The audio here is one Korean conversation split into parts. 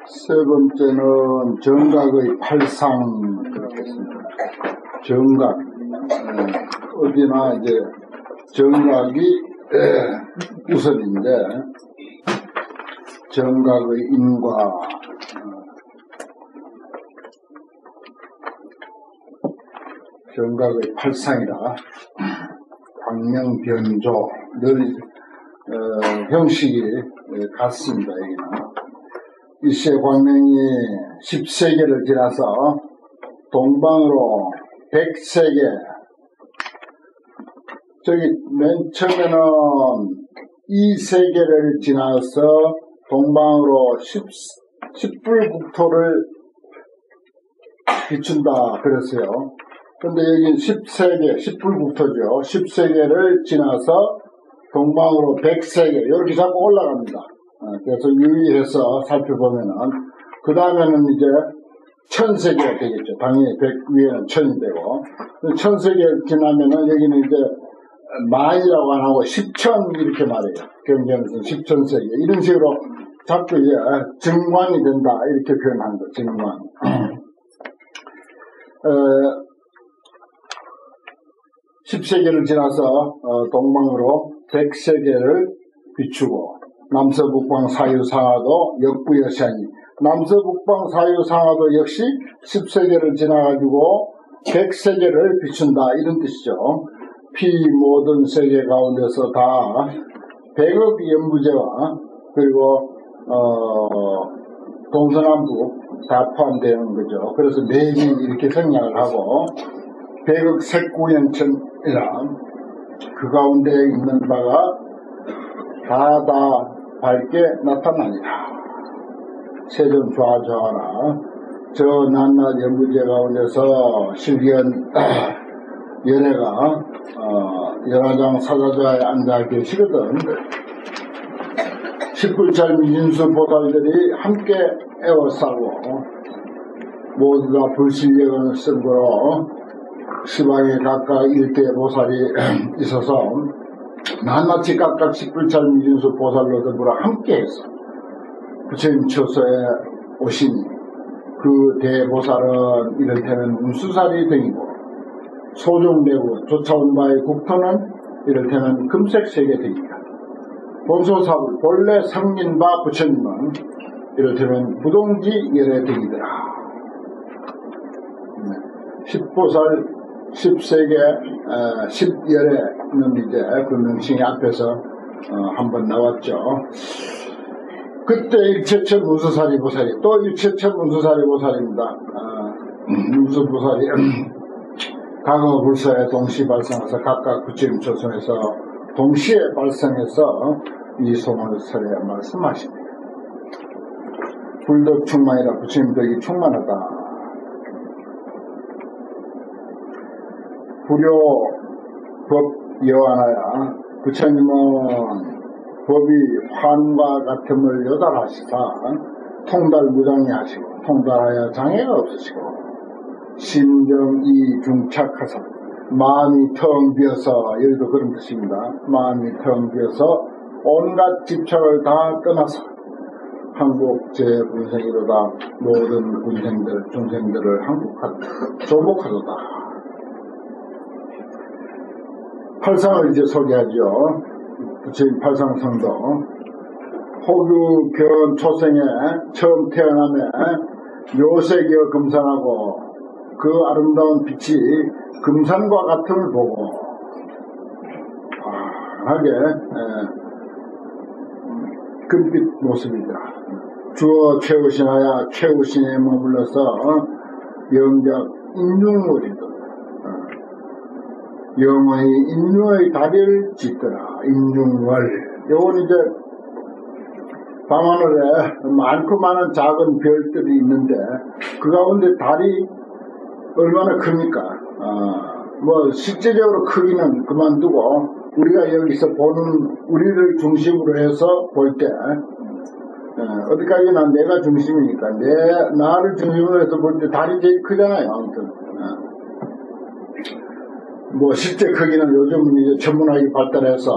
세 번째는 정각의 팔상 그렇겠습니다. 정각 어디나 이제 정각이 우선인데 정각의 인과 정각의 팔상이라 광명변조 늘 형식이 같습니다. 여기는 이시의 광명이 10세계를 지나서 동방으로 100세계 저기 맨 처음에는 이 세계를 지나서 동방으로 10불국토를 비춘다 그랬어요. 근데 여기 10세계, 10불국토죠. 10세계를 지나서 동방으로 100세계 이렇게 자꾸 올라갑니다. 그래서 유의해서 살펴보면은 그 다음에는 이제 1000세계가 되겠죠. 당연히 100 위에는 1000이 되고 1000세계를 지나면은 여기는 이제 만이라고 안 하고 10천 이렇게 말해요. 경전에서 10천세계 이런 식으로 자꾸 이제 증광이 된다 이렇게 표현한 거. 증광. 10세계를 지나서 동방으로 100세계를 비추고 남서북방 사유상하도 역부여시하니 남서북방 사유상하도 역시 10세계를 지나가지고 100세계를 비춘다 이런 뜻이죠. 피 모든 세계 가운데서 다 100억 연부제와 그리고 동서남북 다 포함되는 거죠. 그래서 매기 이렇게 생략을 하고 100억 색구영천이라 그 가운데 있는 바가 다 밝게 나타나니라. 세전 좌좌하라. 저 낱낱 연부제 가운데서 실견 연애가 연화장 사자좌에 앉아 계시거든. 10불찰 미진수 보살들이 함께 애워싸고 모두 다 불실력을 쓴거로 시방에 각각 일대 보살이 있어서 낱낱이 각각 10불찰 미진수 보살로 더불어 함께해서 부처님 처소에 오시니 그 대보살은 이를테면 운수살이 등이고 소종되고 쫓아온 바의 국토는 이를테면 금색세계 등이다. 본소사불 본래 성린 바 부처님은 이를테면 부동지 열애 등이더라. 10보살 10세계 10열애는 이제 그 명칭이 앞에서 한번 나왔죠. 그때 일체천 문수사리 보살이 또 일체천 문수사리 보살입니다. 문수보살이 과거 불사에 동시 발생해서 각각 부처님 조선에서 동시에 발생해서 이 소문설에 말씀하십니다. 불덕 충만이라 부처님 덕이 충만하다. 불효 법 여하나야 부처님은 법이 환과 같음을 요달하시사 통달무장이 하시고 통달하여 장애가 없으시고 심정이 중착하사 마음이 텅 비어서 여기도 그런 뜻입니다. 마음이 텅 비어서 온갖 집착을 다 떠나서 한국 제분생이로다 모든 군생들 중생들을 조복하도다. 팔상을 이제 소개하죠. 부처님 팔상성도 호규 견 초생에 처음 태어나며 묘색이여 금산하고 그 아름다운 빛이 금산과 같음을 보고 환하게 금빛 모습이다. 주어 최우신하야 최우신에 머물러서 영적 인중물이다. 영원히 인류의 다리를 짓더라. 인중월. 요건 이제 밤하늘에 많고 많은 작은 별들이 있는데 그 가운데 달이 얼마나 큽니까? 뭐 실제적으로 크기는 그만두고 우리가 여기서 보는 우리를 중심으로 해서 볼 때 어디까지나 내가 중심이니까 나를 중심으로 해서 볼 때 달이 제일 크잖아요. 아무튼 뭐 실제 크기는 요즘은 이제 천문학이 발달해서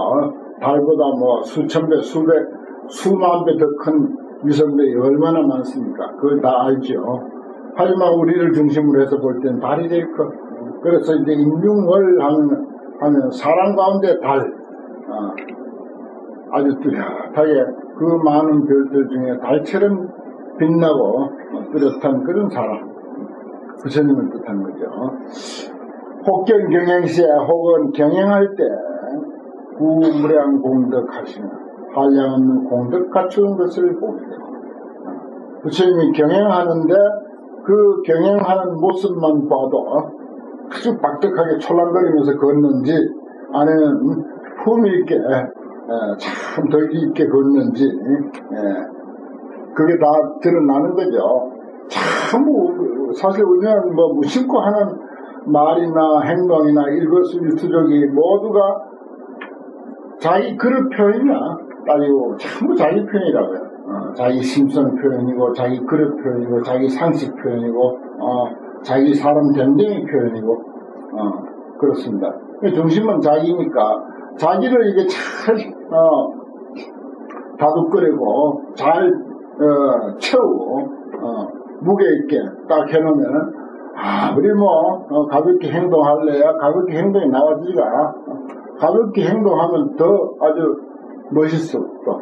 달보다 뭐 수천 배, 수백, 수만 배 더 큰 위선들이 얼마나 많습니까? 그걸 다 알죠. 하지만 우리를 중심으로 해서 볼 때는 달이 제일 커. 그래서 이제 임중월 하면 사람 가운데 달, 아주 뚜렷하게 그 많은 별들 중에 달처럼 빛나고 뚜렷한 그런 사람, 부처님을 뜻한 거죠. 혹견 경영시에 혹은 경영할 때 구무량 공덕하시는 한량 없는 공덕 갖추는 것을 보게 됩니다. 부처님이 경영하는데 그 경영하는 모습만 봐도 아주 박덕하게 촐랑거리면서 걷는지 아니면 품위 있게 참 덜기 있게 걷는지 그게 다 드러나는 거죠. 참 사실 우리는 뭐 무심코 하는 말이나 행동이나 일거수일투족이 모두가 자기 그릇 표현이야 따지고 전부 자기 표현이라고요. 자기 심성 표현이고 자기 그릇 표현이고 자기 상식 표현이고 자기 사람 됨됨이 표현이고 그렇습니다. 중심은 자기니까 자기를 이게 잘 다독거리고 잘 채우고 무게 있게 딱 해놓으면은 우리 뭐 가볍게 행동할래야 가볍게 행동이 나와지가 가볍게 행동하면 더 아주 멋있어 또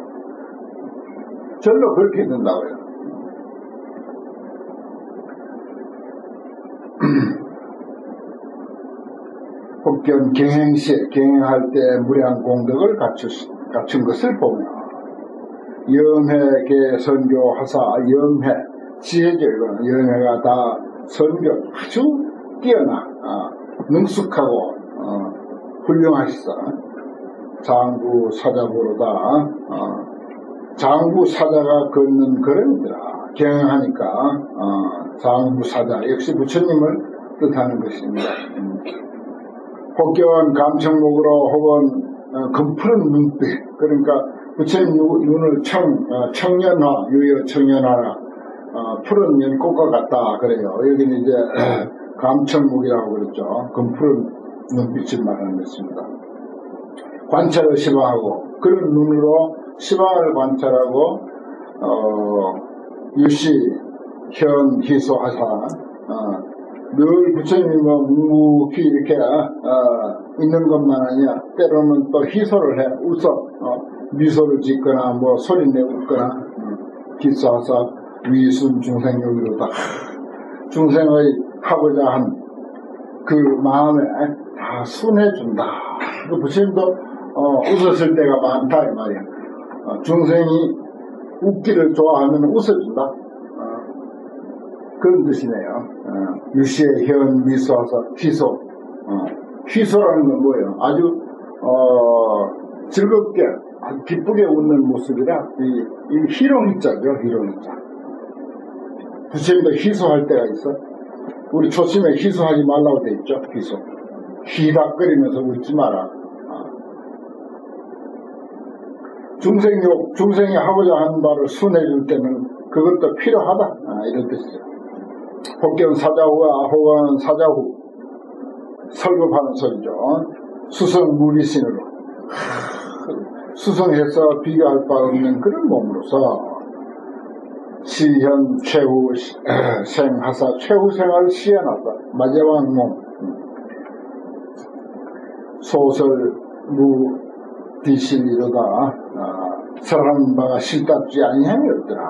절로 그렇게 된다고요. 혹견 경행시에 경행할 때 무량 공덕을 갖춘 것을 보며 영해계 선교하사 영해 지혜죠. 이거는 영해가 다 선교 아주 뛰어나 능숙하고 훌륭하시다. 장구 사자보로다 장구 사자가 걷는 걸음이더라. 경영하니까 장구 사자 역시 부처님을 뜻하는 것입니다. 혹견 감청목으로 혹은 금푸른 눈빛 그러니까 부처님 눈을 청년화 유여 청년화라 푸른 연꽃과 같다 그래요. 여기는 이제 감청목이라고 그랬죠. 금푸른 눈빛을 말하는 것입니다. 관찰을 시방하고 그런 눈으로 시방을 관찰하고 유시 현 희소하사 늘 부처님이 뭐 묵묵히 이렇게 있는 것만 아니야 때로는 또 희소를 해 웃어 미소를 짓거나 뭐 소리내 웃거나 기사하사 위순 중생용이로다 중생의 하고자 한 그 마음에 다 순해준다. 그 부처님도 웃었을 때가 많다 이 말이야. 중생이 웃기를 좋아하면 웃어준다. 그런 뜻이네요. 유시의 현 미소하사 희소. 희소라는 건 뭐예요? 아주 즐겁게 아주 기쁘게 웃는 모습이라 이 희롱이자죠. 희롱이자. 부처님도 희소할 때가 있어. 우리 초심에 희소하지 말라고 돼 있죠. 희소. 희닥거리면서 웃지 마라. 중생이 하고자 하는 바를 순해줄 때는 그것도 필요하다. 이런 뜻이죠. 혹견 사자후와 혹은 사자후 설법하는 소리죠. 수성 무비신으로 수성해서 비교할 바 없는 그런 몸으로서 시현 최후 생하사 최후 생을 시현하사 마제왕 몸 소설 무디실이로다 설하는 바가 실답지 아니함이 없더라.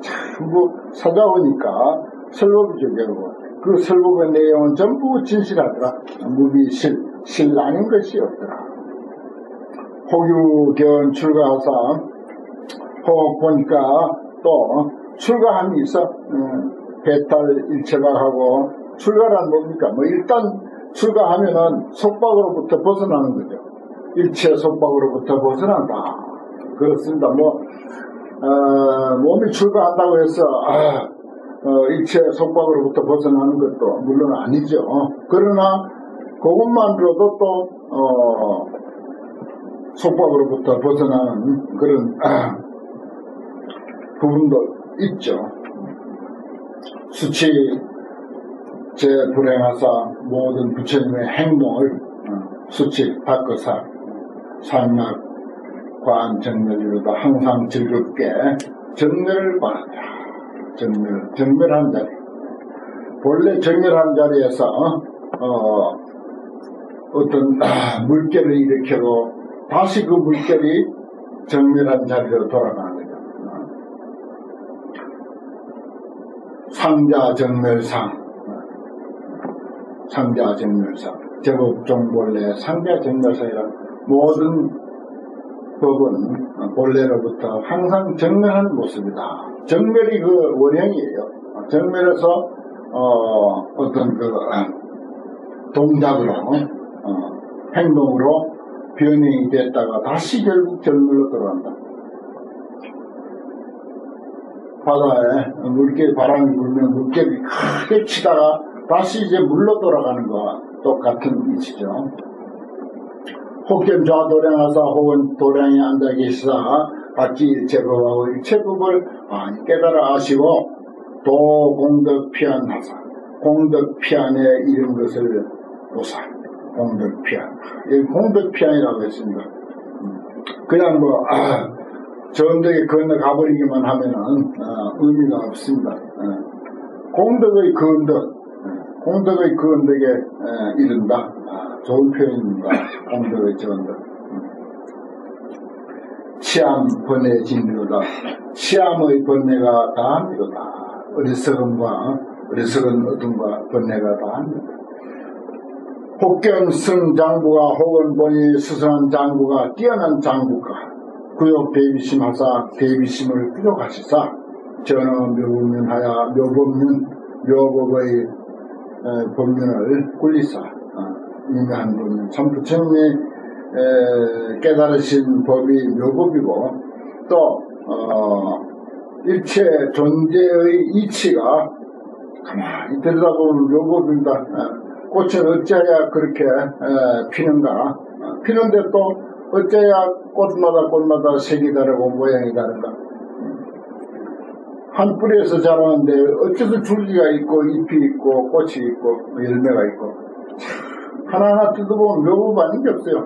전부 사자오니까 설법이죠. 결국 그 설법의 내용은 전부 진실하더라. 무비실 실 아닌 것이 없더라. 혹유견 출가하사 혹 보니까 또 출가함이 있어. 배탈 일체각하고 출가란 뭡니까? 뭐 일단 출가하면은 속박으로부터 벗어나는 거죠. 일체 속박으로부터 벗어난다. 그렇습니다. 몸이 출가한다고 해서 일체 속박으로부터 벗어나는 것도 물론 아니죠. 그러나 그것만으로도 또 속박으로부터 벗어나는 그런 부분도 있죠. 수치 제불행하사 모든 부처님의 행동을 수치 바꿔사 산락 관정멸이로도 항상 즐겁게 정멸을 바란다. 정멸한 자리. 본래 정멸한 자리에서 어떤 물결을 일으켜고 다시 그 물결이 정멸한 자리로 돌아가는 거죠. 상자정멸상. 제법종 본래 상자정멸상이라 모든 법은 본래로부터 항상 정멸하는 모습이다. 정멸이 그 원형이에요. 정멸에서 어떤 그 동작으로 행동으로 변형이 됐다가 다시 결국 정멸로 들어간다. 바다에 바람이 불면 물결이 크게 치다가 다시 이제 물로 돌아가는 거와 똑같은 이치죠. 혹견 좌도량하사 혹은 도량에 앉아 계시사 각기 일체법하고 일체법을 깨달아 아시고 도공덕피안하사 공덕피안에 이른 것을 보사. 공덕피안. 이 공덕피안이라고 했습니다. 그냥 저 언덕에 건너가버리기만 하면은 의미가 없습니다. 공덕의 그 언덕에 이른다. 좋은 표현입니다. 공덕의 저 언덕. 치암 번뇌 진묘다. 치암의 번뇌가 다합니다. 어리석은 어둠과 번뇌가 다합니다. 혹견승 장부가 혹은 본이 스승한 장부가 뛰어난 장부가 구욕 대비심하사 대비심을 부족하시사 전어 묘법면하여 묘법의 법면을 굴리사 임한 법면 참 부처님이 깨달으신 법이 묘법이고 또 일체 존재의 이치가 가만히 들여다보면 묘법입니다. 꽃은 어찌하여 그렇게 피는가? 피는데 또 어찌하여 꽃마다 색이 다르고 모양이 다른가? 한 뿌리에서 자라는데 어째서 줄기가 있고 잎이 있고 꽃이 있고 열매가 있고 하나하나 뜯어보면 묘법 아닌 게 없어요.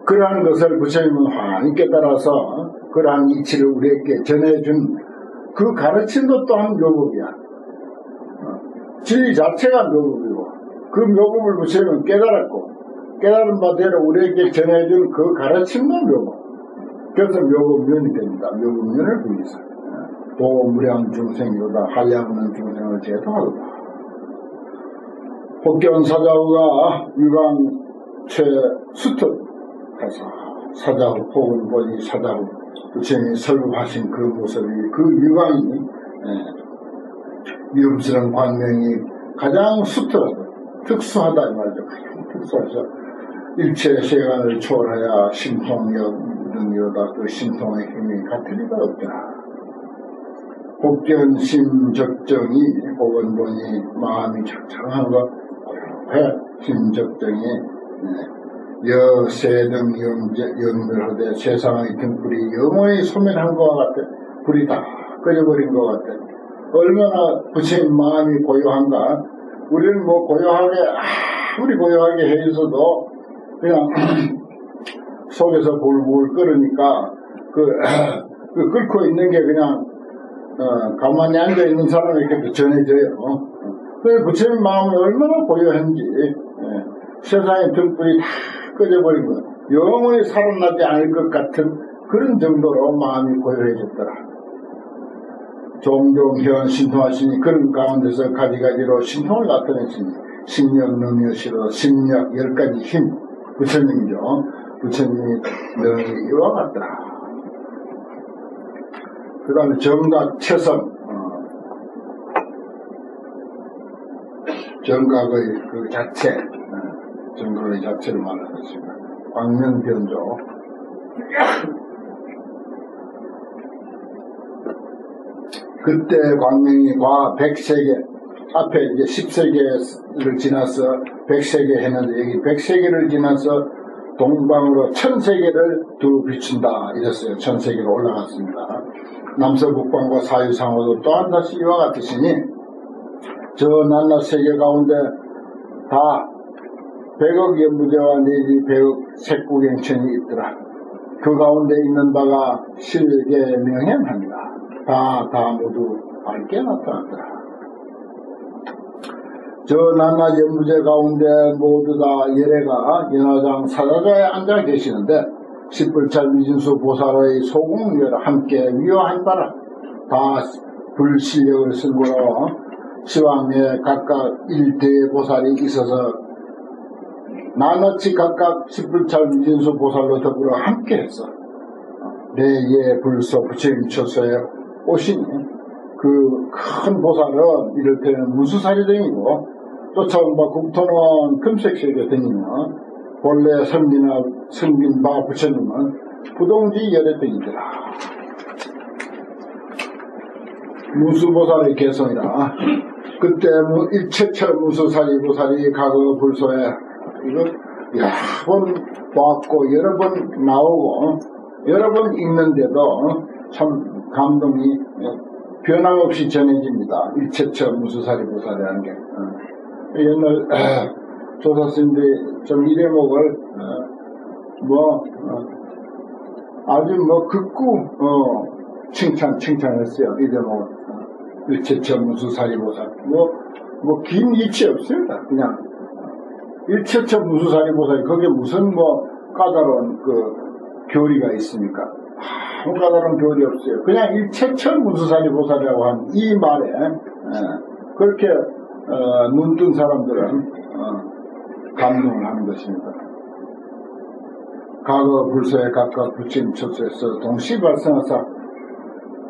그러한 것을 부처님은 환히 깨달아서 그러한 이치를 우리에게 전해준 그 가르침도 또한 묘법이야. 진리 자체가 묘법이고 그 묘법을 부처님은 깨달았고 깨달은 바대로 우리에게 전해준 그 가르침도 묘법. 그래서 묘법면이 됩니다. 묘법면을 부리사 도무량 중생이로다 한량없는 중생을 제도하도다. 혹견 사자후가 유강 최수특하사 사자후 혹은 본이 사자후 부처님이 설법하신 그 모습이 그 유강이 위험스러운 광명이 가장 수특하다. 특수하다 이 말이죠. 가장 특수하죠. 일체 세간을 초월하여 신통력 등이로다. 그 신통의 힘이 같을 리가 없더라. 혹견심 적정이 혹은 본이 마음이 적정한 것 고요해 심적정이 여세등 영멸하되 세상의 등불이 영원히 소멸한 것과 같아. 불이 다 꺼져버린 것 같아. 얼마나 부처님 마음이 고요한가. 우리는 아무리 고요하게 해 있어도 그냥 속에서 불불 끓으니까 그 끓고 있는 게 그냥 가만히 앉아 있는 사람에게 전해져요. 그래서 부처님 마음이 얼마나 고요한지 세상의 등불이 다 꺼져버린 거예요. 영원히 살아나지 않을 것 같은 그런 정도로 마음이 고요해졌더라. 종종 현 신통하시니 그런 가운데서 가지가지로 신통을 나타내시니 심력 능력시로 심력 10가지 힘 부처님이죠. 부처님이 능이 이와 같더라. 그 다음에 정각 체성 정각의 그 자체 정각의 자체를 말하는 것입니다. 광명변조 그때 광명이 과 100세계 앞에 이제 10세계를 지나서 100세계 했는데 여기 100세계를 지나서 동방으로 1000세계를 두루 비춘다 이랬어요. 1000세계로 올라갔습니다. 남서북방과 사유상호도 또한 다시 이와 같으시니 저 낱낱 세계 가운데 다 100억 연부제와 내지 100억 색구경천이 있더라. 그 가운데 있는 바가 실게 명행합니다. 다 모두 밝게 나타났더라. 저 낱낱 연부제 가운데 모두 다 열애가 연화장 사자자에 앉아 계시는데 십불찰 미진수 보살의 소공유를 함께 위화한 바라 다 불실력을 쓴으로 시황에 각각 일대보살이 있어서 나눠치 각각 십불찰 미진수 보살로 더불어 함께했어. 내예 불서 부처님 처소에 오시니 그 큰 보살은 이를테면 무수살이 등이고 또 처음과 국토는 금색색에 등이며 본래 성빈 바 부처님은 부동지 열애 등이더라. 무수보살의 개성이라 그때 일체처 무수사리 보살이 과거 불소에 이거 여러 번 봤고 여러 번 나오고 여러 번 읽는데도 참 감동이 변함없이 전해집니다. 일체처 무수사리 보살이라는 게 옛날 조사스님들이 좀 이 대목을 아주 극구 칭찬했어요. 이 대목을 일체처 무수사리 보살 긴 이치 없습니다. 그냥 일체처 무수사리 보살 거기에 무슨 까다로운 교리가 있습니까? 아무 까다로운 교리 없어요. 그냥 일체처 무수사리 보살이라고 한 이 말에 그렇게 눈뜬 사람들은 감동을 하는 것입니다. 과거 불소에 각각 부처님 처소에서 동시 발생하사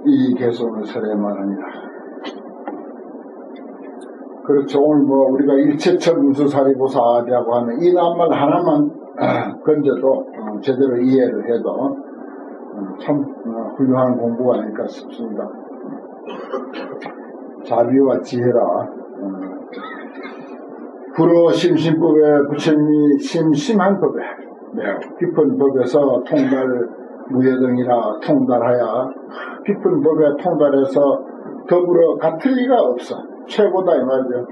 이 개성을 설해 말하니라. 그렇죠. 오늘 우리가 일체처 무수사리보살이라고 하는 이 낱말 하나만 건져도 제대로 이해를 해도 참 훌륭한 공부가 아닐까 싶습니다. 자비와 지혜라. 불어 심심법에 부처님이 심심한 법에 매우 깊은 법에서 무예등이라 통달하여 깊은 법에 통달해서 더불어 같을 리가 없어. 최고다 이 말이죠.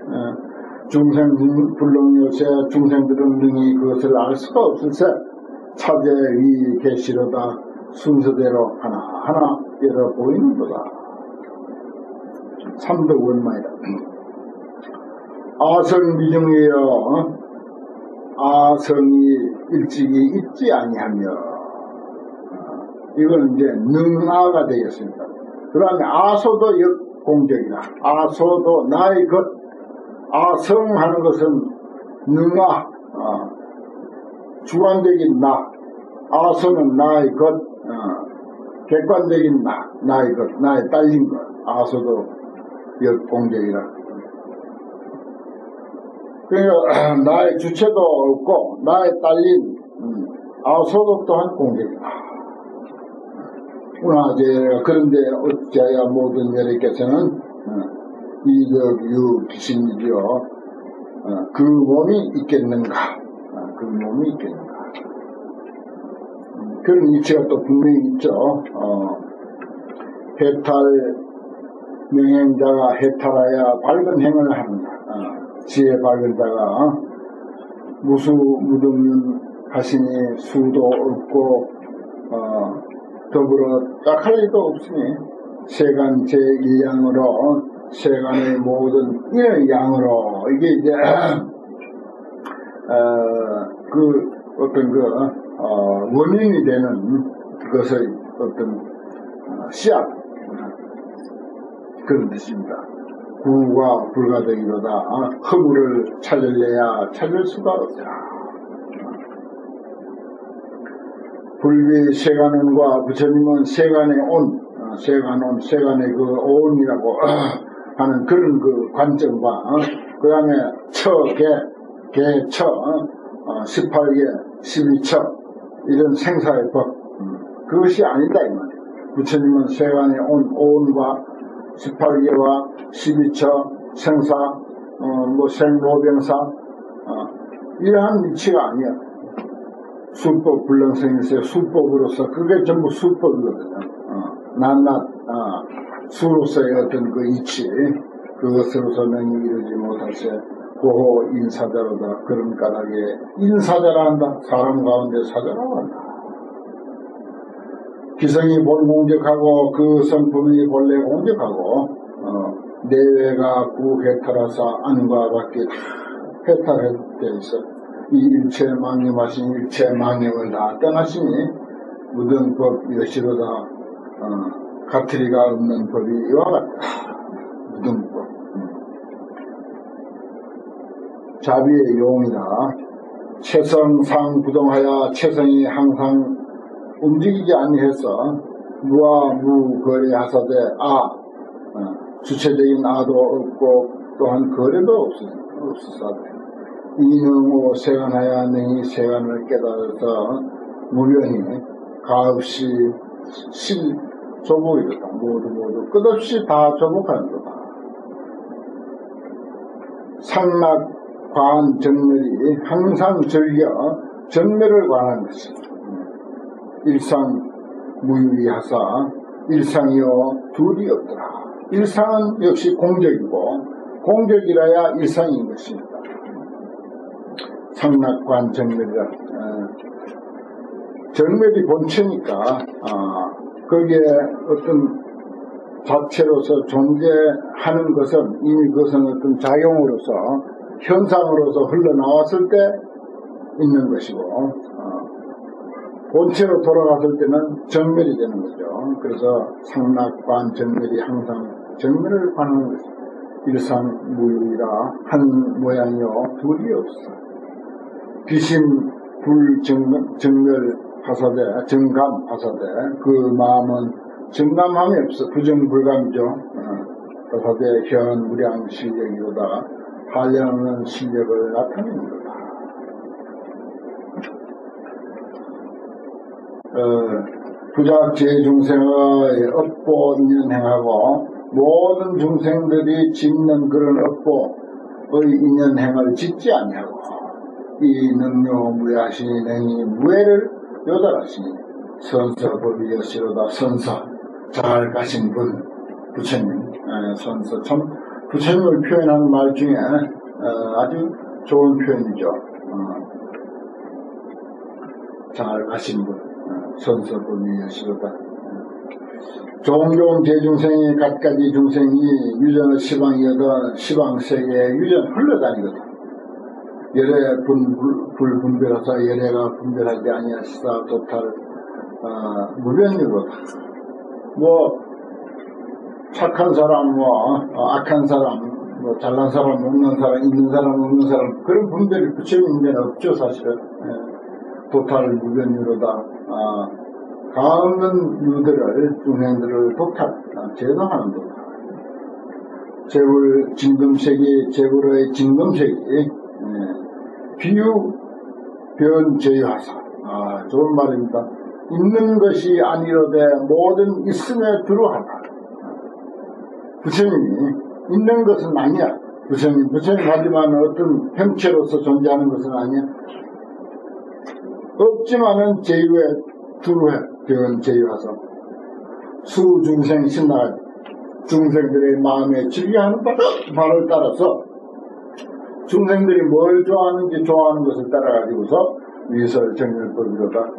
중생 불능요새 중생들은 능히 그것을 알 수가 없을세 차제 위 계시로다 순서대로 하나하나 열어 보이는도다. 삼덕 원마이다. 아성미중이여 아성이 일찍이 있지 아니하며 이건 이제 능아가 되겠습니다. 그 다음에 아소도 역공적이다. 아소도 나의 것 아성하는 것은 능아 주관적인 나 아소는 나의 것 객관적인 나의 것 나의 딸린 것 아소도 역공적이다. 그러니까 나의 주체도 없고 나의 딸린 아소도 또한 공적이다. 그런데 어찌하여 모든 여러께서는 이덕유 기신이지요. 그 몸이 있겠는가? 그 몸이 있겠는가? 그런 이치가 또 분명히 있죠. 해탈 명행자가 해탈하여 밝은 행을 합니다. 지혜 밝은 자가 무등문 하시니 수도 없고 더불어 딱할 일도 없으니 세간 제1양으로 세간의 모든 인의 양으로 이게 이제 원인이 되는 그것의 어떤 씨앗 그런 뜻입니다. 구가 불가되기보다 허물을 찾으려야 찾을 수가 없다. 불비 세간온과 부처님은 세간의 온, 세간의 그 온이라고 하는 그런 그 관점과 그 다음에 개처 18개 12처 이런 생사의 법 그것이 아니다 이 말이에요. 부처님은 세간의 온과 18개와 12처 생사 생로병사 이러한 이치가 아니야. 수법 불능생일세 수법으로서 그게 전부 수법이거든요. 낱낱 수로서의 어떤 그 이치 그것으로서는 이루지 못할세 고호 인사자로다. 그런 까닭에 인사자라 한다. 사람 가운데 사자라고 한다. 기성이 본 공격하고 그 성품이 본래 공격하고 내외가 구해탈하사 안과 밖에 해탈되어 있어 이 일체망념하신 일체망념을 다 떠나시니 모든 법 이것이로다 가트리가 없는 법이 이와 같다. 모든 법 자비의 용이다. 체성상 부동하여 체성이 항상 움직이지 아니해서 무와 무거래하사되 주체적인 아도 없고 또한 거래도 없으사되 이능오 세간하여 능히 세간을 깨달아서 무변히 가없이 조복이다. 모두 끝없이 다 조복하는 거다. 상락 관 정멸이 항상 즐겨 정멸을 관한 것이 일상무유의하사 일상이요 둘이 없더라. 일상은 역시 공적이고 공적이라야 일상인 것입니다. 상락관 정멸이라 정멸이 본체니까 거기에 어떤 자체로서 존재하는 것은 이미 그것은 어떤 작용으로서 현상으로서 흘러나왔을 때 있는 것이고 본체로 돌아갔을 때는 정멸이 되는 거죠. 그래서 상락관 정멸이 항상 정멸을 관하는 것입니다. 일상무유이라 한 모양이요 둘이 없어. 비심 불정멸하사되 정감하사되 그 마음은 정감함이 없어. 부정불감이죠. 하사되 현무량 실력이로다 한량없는 실력을 나타내는 거다. 부작지의 중생의 업보 인연행하고 모든 중생들이 짓는 그런 업보의 인연행을 짓지 아니하고 이 능요 무야시니 능히 무해를 요달하시니 선서법이 여시로다. 선서 잘 가신 분 부처님 선서 참 부처님을 표현하는 말 중에 아주 좋은 표현이죠. 잘 가신 분 선서법이 여시로다. 종종 제중생이 갖가지 중생이 유전의 시방이어도 시방세계에 유전 흘러다니거든. 열애 불분별하사 열애가 분별하지 아니하시사 도탈 무변유로다. 착한 사람, 악한 사람, 잘난 사람, 없는 사람, 있는 사람, 없는 사람, 그런 분별이 부처님에는 없죠, 사실은. 도탈 무변유로다. 가없는 유들을, 중생들을 도탈, 제도하는 도다. 재물, 진금색이, 재물의 진금색이, 비유, 변, 제유하사. 좋은 말입니다. 있는 것이 아니로되 모든 있음에 들어하다. 부처님이 있는 것은 아니야. 부처님 하지만 어떤 형체로서 존재하는 것은 아니야. 없지만은 제유에 두루해. 변, 제유하사. 수중생 신나 중생들의 마음에 즐겨하는 바를 따라서 중생들이 뭘 좋아하는지 좋아하는 것을 따라가지고서 위설 정멸법이로다.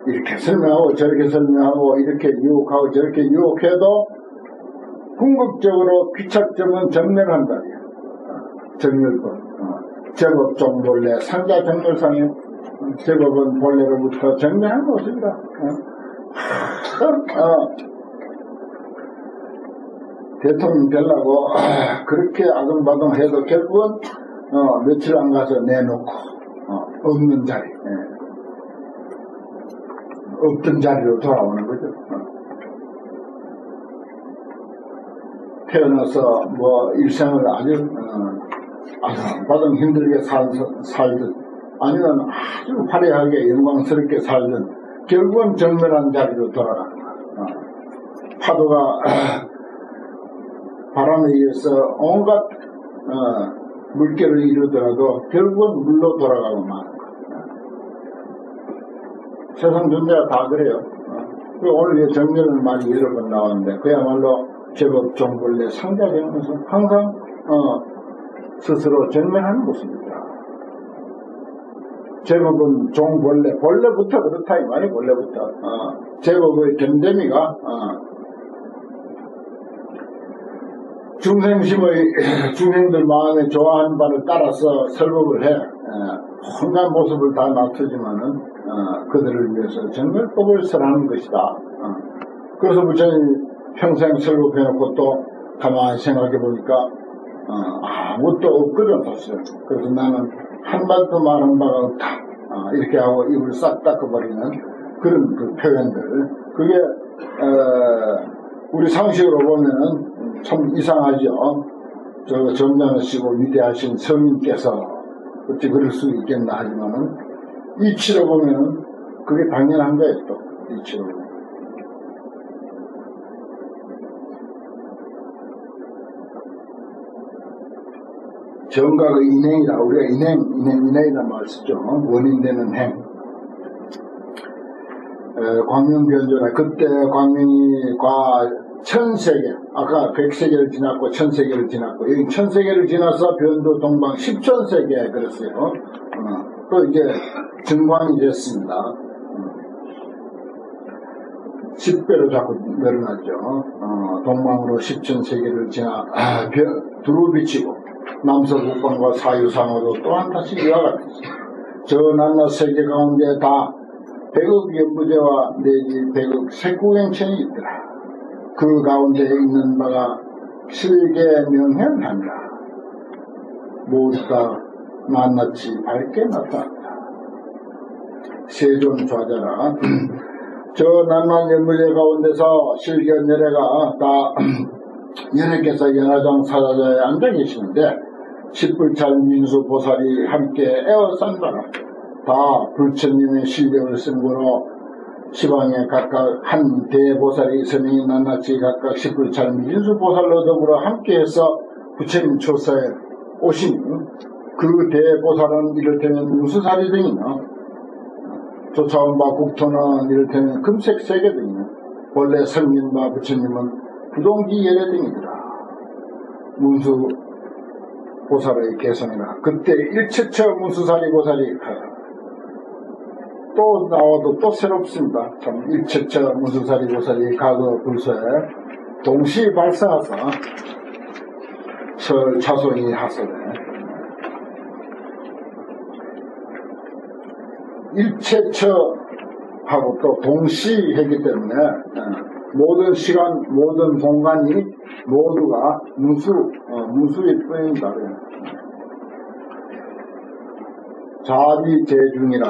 이렇게 설명하고 저렇게 설명하고 이렇게 유혹하고 저렇게 유혹해도 궁극적으로 귀착점은 정멸한다. 정멸법. 제법 본래 상자 정멸상에 제법은 본래로부터 정멸한 것입니다. 대통령 되려고 그렇게 아등바등 해도 결국은 며칠 안 가서 내놓고 없는 자리 없던 자리로 돌아오는 거죠. 태어나서 일생을 아주 아등바등 힘들게 살든 아니면 아주 화려하게 영광스럽게 살든 결국은 정멸한 자리로 돌아가는 거야. 파도가 바람에 의해서 온갖 물결을 이루더라도 결국은 물로 돌아가고 마는 거야. 세상 존재가 다 그래요. 오늘 정멸의 말이 여러 번 나왔는데 그야말로 제법 종벌레 상자되면서 항상 스스로 정멸하는 것입니다. 제법은 종벌레, 벌레부터 그렇다 이 말이 벌레부터. 제법의 됨됨이가 중생들 마음에 좋아하는 바를 따라서 설법을 해. 혼란 모습을 다 맞추지만은 그들을 위해서 정말 법을 설하는 것이다. 그래서 부처님 평생 설법해놓고 또 가만히 생각해 보니까 아무것도 없거든 사실. 그래서 나는 한마디도 말한 바가 없다. 이렇게 하고 입을 싹 닦아버리는 그런 그 표현들. 그게 우리 상식으로 보면은 참 이상하죠. 저 점잖으시고 위대하신 성인께서 어찌 그럴 수 있겠나 하지만은 이치로 보면은 그게 당연한 거예요. 또 이치로 보면. 정가가 인행이라 우리가 인행이란 말을 쓰죠. 원인되는 행. 광명변조라 그때 광명이 천세계 아까 100세계를 지났고 1000세계를 지났고 여기 1000세계를 지나서 변조 동방 10천세계 그랬어요. 또 이제 증광이 됐습니다. 10배로 자꾸 늘어났죠. 동방으로 10천세계를 지나 두루비치고 남서북방과 사유상으로 또한 다시 이와 같이 저 낱낱 세계 가운데 다 100억 연부제와 내지 100억 색구행천이 있더라. 그 가운데 있는 바가 실계 명현한다. 모두가 낱낱이 밝게 나타난다. 세존 좌자라. 저 낱낱 연부제 가운데서 실계 열애가 다 연애께서 연화장 사자자에 앉아 계시는데 십불찰 민수보살이 함께 에워싼다라. 다 불처님의 실력을 쓴거로 시방에 각각 한 대보살이 서명이 낱낱이 각각 십불찰 민수보살로 더불어 함께해서 부처님 초사에 오신 그 대보살은 이를테면 무수사리 등이며 쫓아온 바 국토는 이를테면 금색 세계 등이며 본래 성민바 부처님은 부동기 예례 등이더라. 문수 보살의 개성이라. 그때 일체처 문수사리 보살이 또 나와도 또 새롭습니다. 참 일체처 문수사리 보살이 과거 불서에 동시 발생해서 설 차손이 하설에 일체처하고 또 동시 했기 때문에 모든 시간, 모든 공간이 모두가 무수일 뿐입니다. 자비제중이라,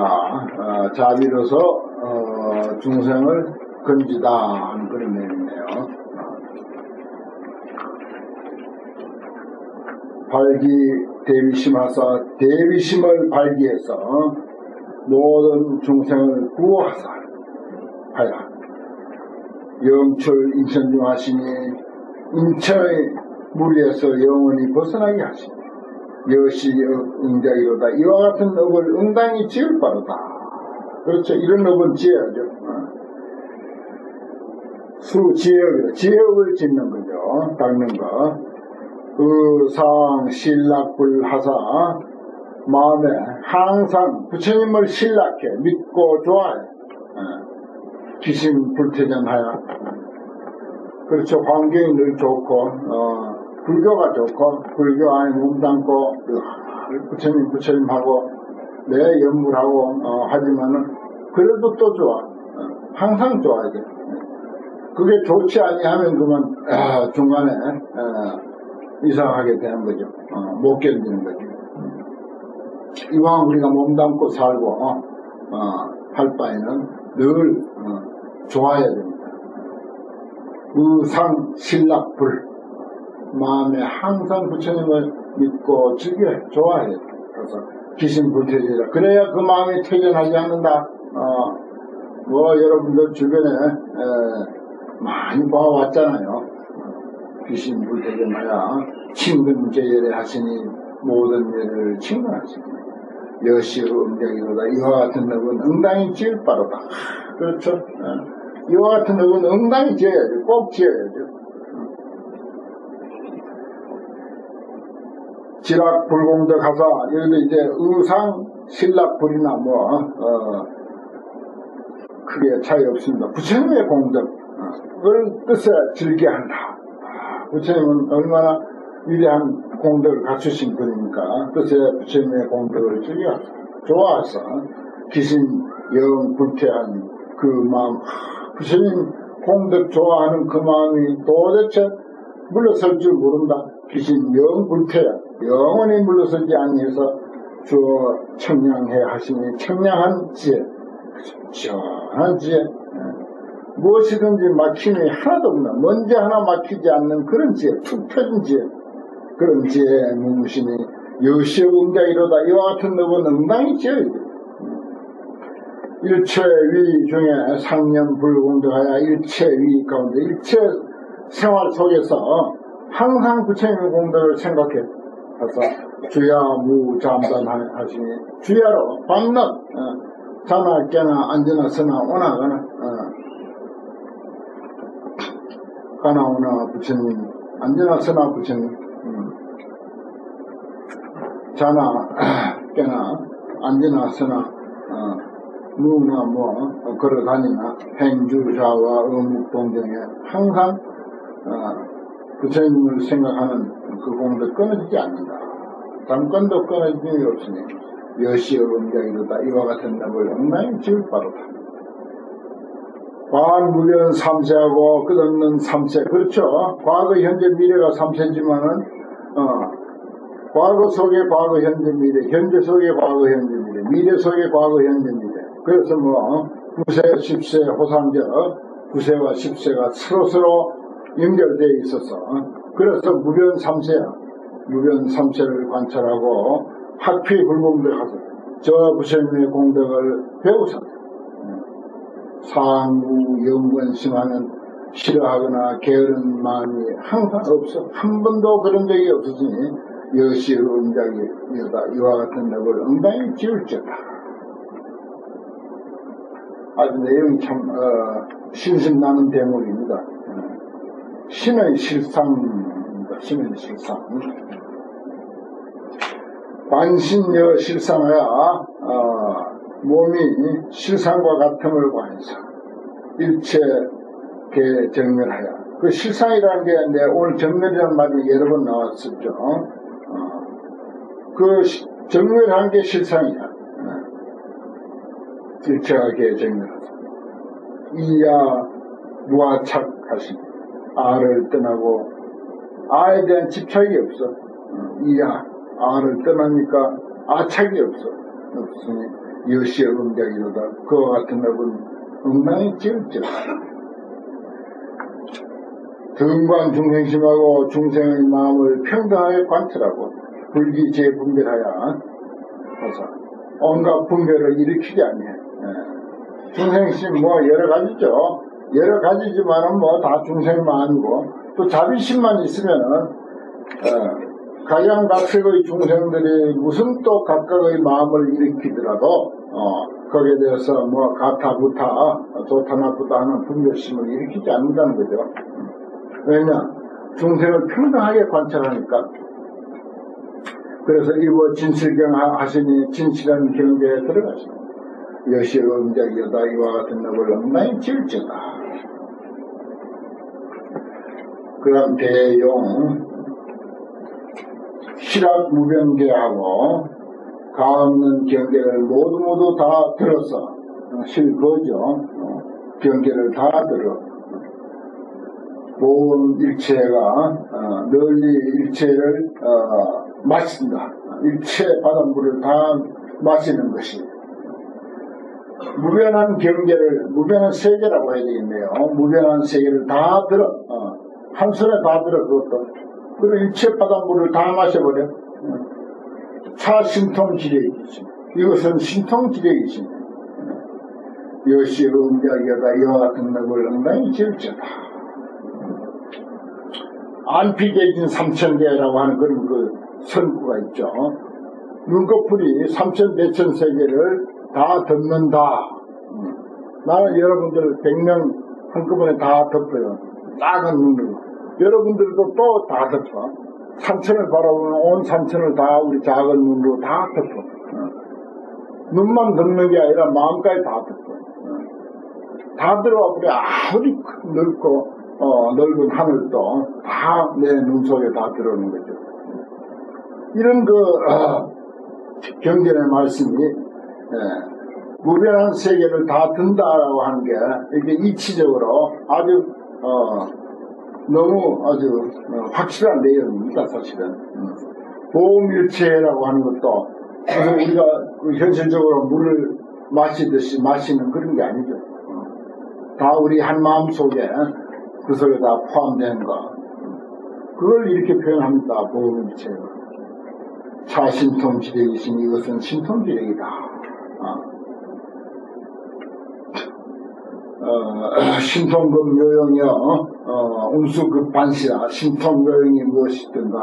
자비로서, 중생을 건지다 하는 그런 내용이네요. 발기 대비심하사, 대비심을 발기해서 모든 중생을 구호하사, 하야. 영철 인천중 하시니 인천의 무리에서 영원히 벗어나게 하시니 여시 응자이로다. 이와 같은 업을 응당히 지을 바로다. 그렇죠. 이런 업은 지어야죠. 지역을 짓는 거죠. 닦는 거. 의상 신락불하사 마음에 항상 부처님을 신락해 믿고 좋아해. 기심 불태전하여. 그렇죠. 환경이 늘 좋고, 불교가 좋고, 불교 안에 몸담고, 부처님하고, 내 연물하고, 하지만은, 그래도 또 좋아. 항상 좋아야 돼. 그게 좋지 아니하면 그만, 중간에, 이상하게 되는 거죠. 못 견디는 거죠. 이왕 우리가 몸담고 살고, 할 바에는 늘, 좋아야 됩니다. 의상, 신락불. 마음에 항상 부처님을 믿고 즐겨 좋아해야 돼. 그래서 기심불태제라. 그래야 그 마음이 퇴전하지 않는다. 여러분들 주변에 많이 봐왔잖아요. 기심불태제마야 친근제예를 하시니 모든 예를 친근하시니 여시의 응장이로다. 이와 같은 업은 응당히 지을 바로다. 그렇죠. 이와 같은 업은 응당히 지어야죠. 꼭 지어야죠. 지락 불공덕 하사. 여기도 이제 의상 신라불이나 크게 차이 없습니다. 부처님의 공덕을 뜻에 즐겨한다. 부처님은 얼마나 위대한 공덕을 갖추신 분입니까? 뜻에 부처님의 공덕을 좋아해서 귀신 영 불태한 그 마음, 부처님 공덕 좋아하는 그 마음이 도대체 물러설 줄 모른다. 귀신 영 불태야 영원히 물러설지 아니해서 주어 청량해 하시니 청량한 지혜, 시원한 지혜, 무엇이든지 막힘이 하나도 없나, 먼지 하나 막히지 않는 그런 지혜, 툭 펴진 지혜, 그런 지혜에 무무시니 여시의 응자이로다. 이와 같은 법은 응당히 지어야 돼. 일체 위 중에 상념불공정하여 일체 위 가운데 일체 생활 속에서 항상 부처님의 공덕을 생각해 그래서 주야 무잠잠하시니 주야로 밤낮 자나 깨나 앉으나 서나 오나 가나 오나 부처님, 앉으나 서나 부처님, 자나 깨나 앉으나 서나 누나 걸어다니나 행주자와 의묵동정에 항상 부처님을 생각하는 그 공덕 끊어지지 않는다. 잠깐도 끊어짐이 없으니 여시의 음자이로다. 이와 같은 답을 엉망이 지을 바로다. 과무변 삼세하고 끝없는 삼세. 그렇죠. 과거 현재 미래가 삼세지만은 과거 속에 과거 현재 미래, 현재 속에 과거 현재 미래, 미래 속에 과거 현재 미래. 그래서 9세 10세 호상적 9세와 10세가 서로서로 연결되어 있어서 그래서 무변 삼세야. 무변 삼세를 관찰하고 학피 불공덕하서 저 부처님의 공덕을 배우사 상우 영원심하는 싫어하거나 게으른 마음이 항상 없어. 한 번도 그런 적이 없으니 여시의 음작이다. 이와 같은 덕을 엉덩이 지울지어다. 아주 내용이 참 신심나는 대목입니다. 신의 실상입니다. 신의 실상. 관신여 실상하여 몸이 실상과 같음을 관해서 일체 개정멸하여. 그 실상이라는 게 오늘 정멸이라는 말이 여러 번 나왔었죠. 그 정멸한 게 실상이야. 일체가 개정멸하다. 이야 무아착하신 아를 떠나고 아에 대한 집착이 없어. 이야 아를 떠나니까 아착이 없으니 여시의 음작이로다. 그와 같은 법은 엉망이 지을지라. 등관 중생심하고 중생의 마음을 평등하게 관찰하고 불기재분별하여 그래서 온갖 분별을 일으키지 아니해. 중생심 여러 가지죠. 여러 가지지만은 다 중생 마음이고 또 자비심만 있으면은 각양각색의 중생들이 무슨 또 각각의 마음을 일으키더라도 거기에 대해서 가타부타 좋다 나쁘다 하는 분별심을 일으키지 않는다는 거죠. 왜냐 중생을 평등하게 관찰하니까. 그래서 일부 진실경 하시니 진실한 경계에 들어가시니 여시의 음작이다. 이와 같은 법을 엉망이 지을지어다. 그 다음 대용 실학무변계하고 가없는 경계를 모두 다 들어서 실거죠. 경계를 다 들어 온 일체가 널리 일체를 마신다. 일체 바닷물을 다 마시는 것이 무변한 경계를 무변한 세계라고 해야 되겠네요. 무변한 세계를 다 들어 한 손에 다 들어 그것도 그리고 일체 바닷물을 다 마셔버려. 차 신통지력이지. 이것은 신통지력이지. 여시의 음작이다. 이와 같은 덕을 엉망이 지을지어다. 안피계진 삼천계라고 하는 그런 그 선구가 있죠. 눈꺼풀이 삼천대천 세계를 다 덮는다. 나는 여러분들 100명 한꺼번에 다 덮어요. 작은 눈으로. 여러분들도 또 다 덮어. 산천을 바라보면 온 산천을 다 우리 작은 눈으로 다 덮어. 눈만 듣는 게 아니라 마음까지 다 듣고 다 들어와 버려. 아무리 넓고 넓은 하늘도 다 내 눈 속에 다 들어오는 거죠. 이런 경전의 말씀이 무변한 세계를 다 든다라고 하는 게 이렇게 이치적으로 아주 너무 아주 확실한 내용입니다. 사실은 보호밀체라고 하는 것도 그래서 우리가 현실적으로 물을 마시듯이 마시는 그런 게 아니죠. 다 우리 한 마음 속에 그 속에 다 포함된 거. 그걸 이렇게 표현합니다. 보호밀체가 차신통지력이시니 이것은 신통지력이다. 신통급 요용이여 운수급반시라. 신통요용이 무엇이든가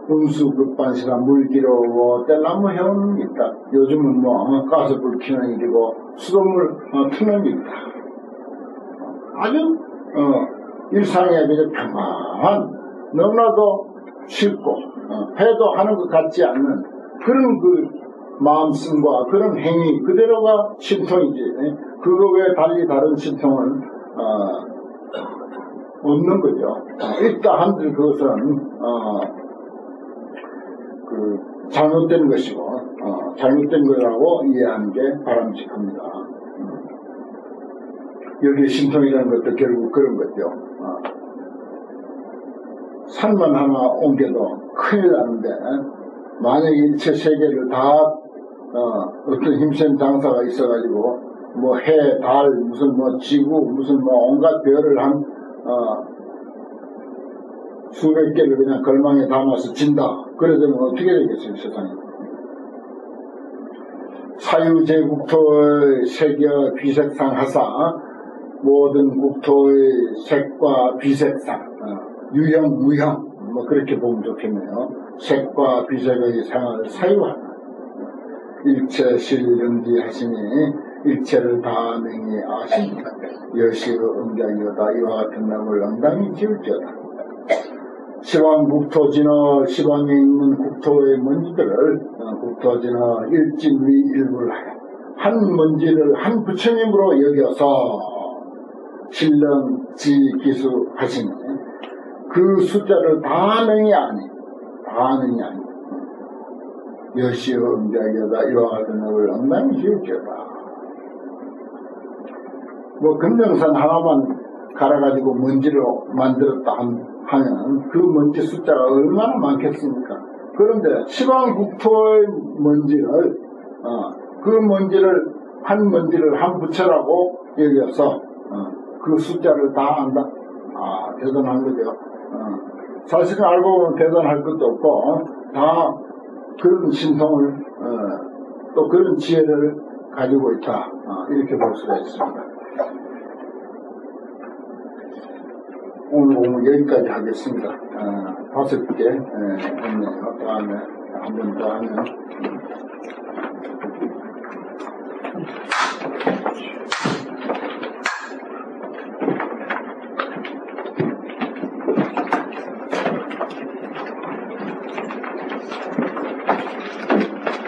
운수급반시라. 물기로 뗄나무 해오는 있다. 요즘은 가스불 켜는 일이고 수돗물 트는 일이다. 아주 일상에 그저 평안한 너무나도 쉽고 해도 하는 것 같지 않는 그런 마음씀과 그런 행위 그대로가 신통이지. 그거 외에 달리 다른 신통은 없는 거죠. 있다 한들 그것은 잘못된 것이고 잘못된 거라고 이해하는 게 바람직합니다. 여기 신통이라는 것도 결국 그런 거죠. 산만 하나 옮겨도 큰일 나는데 만약에 일체 세계를 다 어떤 힘센 장사가 있어가지고 해, 달, 무슨 지구, 무슨 온갖 별을 한 수백 개를 그냥 걸망에 담아서 진다. 그래 되면 어떻게 되겠어요, 세상에. 사유제국토의 색여 비색상 하사 모든 국토의 색과 비색상 유형, 무형 그렇게 보면 좋겠네요. 색과 비색의 상을 사유하는 일체 실연지 하시니 일체를 다 능히 아시니 여시의 응장이여다. 이와 같은 놈을 응당히 지을지어다. 시방국토진어 시방에 있는 국토의 먼지들을 국토진어 일진위 일부를 하여 한 먼지를 한 부처님으로 여겨서 신령지기수 하시니 그 숫자를 다 능히 아니 여시의 응장이여다. 이와 같은 놈을 응당히 지을지어다. 금령산 하나만 갈아가지고 먼지를 만들었다 하면 그 먼지 숫자가 얼마나 많겠습니까? 그런데 시방국토의 먼지를 그 먼지를 한 부처라고 여겨서 그 숫자를 다 안다. 대단한 거죠. 사실은 알고 보면 대단할 것도 없고 다 그런 신통을 또 그런 지혜를 가지고 있다. 이렇게 볼 수가 있습니다. 오늘 공부 여기까지 하겠습니다. 5개 했네요. 다음에 한 번 더 하면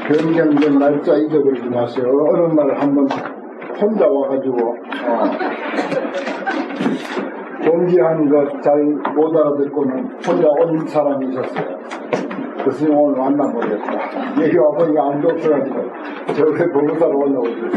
변경된 날짜 잊어버리지 마세요. 어느 날 한번 혼자 와가지고 공지한 것 잘 못 알아듣고는 혼자 온 사람이 있었어요. 그 스님 오늘 만나보겠다. 여기 와보니까 아무도 없어가지고 저기 보고사로 올라오고 있어요.